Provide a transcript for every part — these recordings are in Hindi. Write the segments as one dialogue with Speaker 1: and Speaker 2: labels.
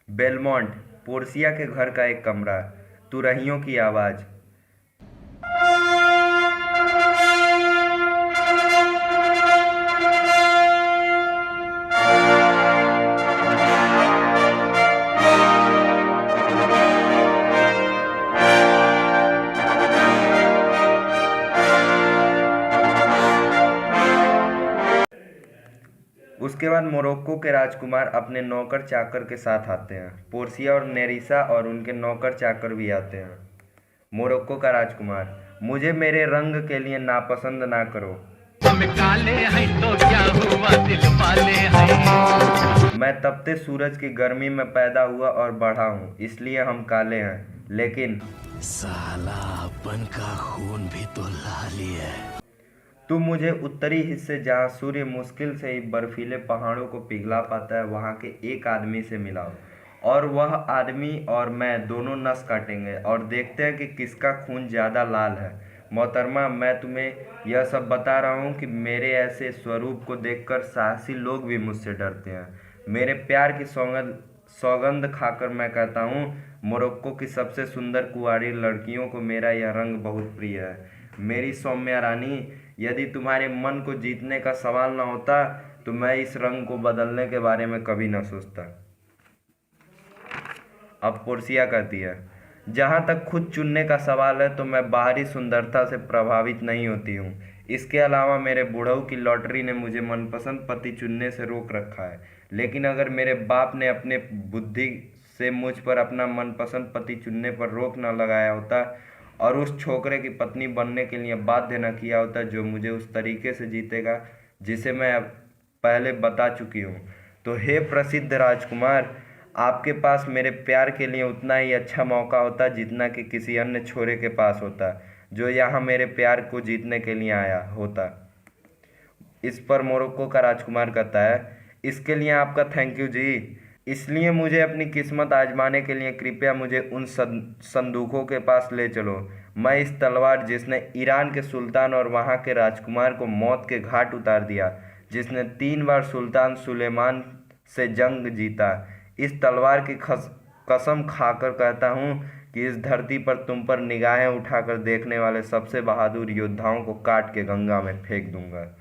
Speaker 1: बेलमोंट, पोर्सिया के घर का एक कमरा, तुरहियों की आवाज़। उसके बाद मोरक्को के राजकुमार अपने नौकर चाकर के साथ आते हैं। पोर्सिया और नेरिसा और उनके नौकर चाकर भी आते हैं। मोरक्को का राजकुमार, मुझे मेरे रंग के लिए नापसंद ना करो।
Speaker 2: हम काले हैं तो क्या हुआ, दिल वाले हैं।
Speaker 1: मैं तपते सूरज की गर्मी में पैदा हुआ और बढ़ा हूँ, इसलिए हम काले हैं। लेकिन
Speaker 3: साला अपन का खून भी तो लाल ही है।
Speaker 1: तुम मुझे उत्तरी हिस्से जहाँ सूर्य मुश्किल से ही बर्फीले पहाड़ों को पिघला पाता है वहाँ के एक आदमी से मिलाओ, और वह आदमी और मैं दोनों नस काटेंगे और देखते हैं कि किसका खून ज़्यादा लाल है। मोहतरमा, मैं तुम्हें यह सब बता रहा हूँ कि मेरे ऐसे स्वरूप को देखकर साहसी लोग भी मुझसे डरते हैं। मेरे प्यार की सौगंध सौगंध खाकर मैं कहता हूँ, मोरक्को की सबसे सुंदर कुंवारी लड़कियों को मेरा यह रंग बहुत प्रिय है। मेरी सौम्या रानी, यदि तुम्हारे मन को जीतने का सवाल न होता तो मैं इस रंग को बदलने के बारे में कभी न सोचता। अब पोर्सिया कहती है, जहाँ तक खुद चुनने का सवाल है तो मैं बाहरी सुंदरता से प्रभावित नहीं होती हूँ। इसके अलावा मेरे बुढ़ऊ की लॉटरी ने मुझे मनपसंद पति चुनने से रोक रखा है। लेकिन अगर मेरे बाप ने अपने बुद्धि से मुझ पर अपना मनपसंद पति चुनने पर रोक न लगाया होता और उस छोकरे की पत्नी बनने के लिए बाध्य न किया होता जो मुझे उस तरीके से जीतेगा जिसे मैं अब पहले बता चुकी हूँ, तो हे प्रसिद्ध राजकुमार, आपके पास मेरे प्यार के लिए उतना ही अच्छा मौका होता जितना कि किसी अन्य छोरे के पास होता जो यहाँ मेरे प्यार को जीतने के लिए आया होता। इस पर मोरक्को का राजकुमार कहता है, इसके लिए आपका थैंक यू जी। इसलिए मुझे अपनी किस्मत आजमाने के लिए कृपया मुझे उन संदूकों के पास ले चलो। मैं इस तलवार जिसने ईरान के सुल्तान और वहाँ के राजकुमार को मौत के घाट उतार दिया, जिसने 3 बार सुल्तान सुलेमान से जंग जीता, इस तलवार की कसम खाकर कहता हूँ कि इस धरती पर तुम पर निगाहें उठाकर देखने वाले सबसे बहादुर योद्धाओं को काट के गंगा में फेंक दूंगा।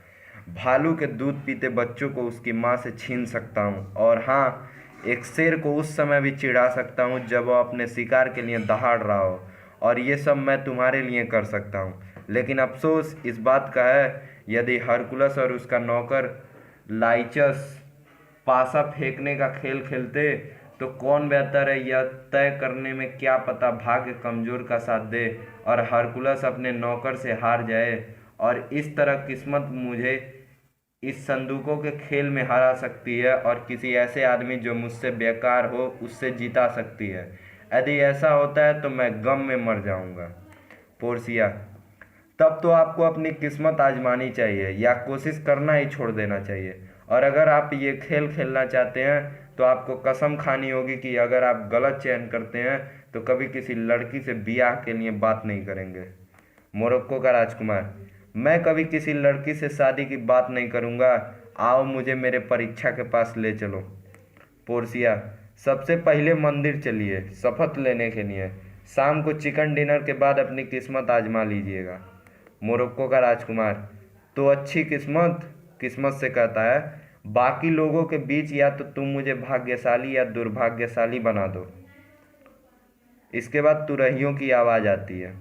Speaker 1: भालू के दूध पीते बच्चों को उसकी माँ से छीन सकता हूँ, और हाँ, एक शेर को उस समय भी चिढ़ा सकता हूँ जब वह अपने शिकार के लिए दहाड़ रहा हो, और ये सब मैं तुम्हारे लिए कर सकता हूँ। लेकिन अफसोस इस बात का है, यदि हरकुलस और उसका नौकर लाइचस पासा फेंकने का खेल खेलते तो कौन बेहतर है यह तय करने में क्या पता भाग्य कमजोर का साथ दे और हरकुलस अपने नौकर से हार जाए, और इस तरह किस्मत मुझे इस संदूकों के खेल में हरा सकती है और किसी ऐसे आदमी जो मुझसे बेकार हो उससे जीता सकती है। यदि ऐसा होता है तो मैं गम में मर जाऊंगा। पोर्सिया, तब तो आपको अपनी किस्मत आजमानी चाहिए या कोशिश करना ही छोड़ देना चाहिए, और अगर आप ये खेल खेलना चाहते हैं तो आपको कसम खानी होगी कि अगर आप गलत चयन करते हैं तो कभी किसी लड़की से ब्याह के लिए बात नहीं करेंगे। मोरक्को का राजकुमार, मैं कभी किसी लड़की से शादी की बात नहीं करूंगा। आओ मुझे मेरे परीक्षा के पास ले चलो। पोर्सिया, सबसे पहले मंदिर चलिए शपथ लेने के लिए। शाम को चिकन डिनर के बाद अपनी किस्मत आजमा लीजिएगा। मोरक्को का राजकुमार, तो अच्छी किस्मत किस्मत से कहता है, बाकी लोगों के बीच या तो तुम मुझे भाग्यशाली या दुर्भाग्यशाली बना दो। इसके बाद तुरहियों की आवाज़ आती है।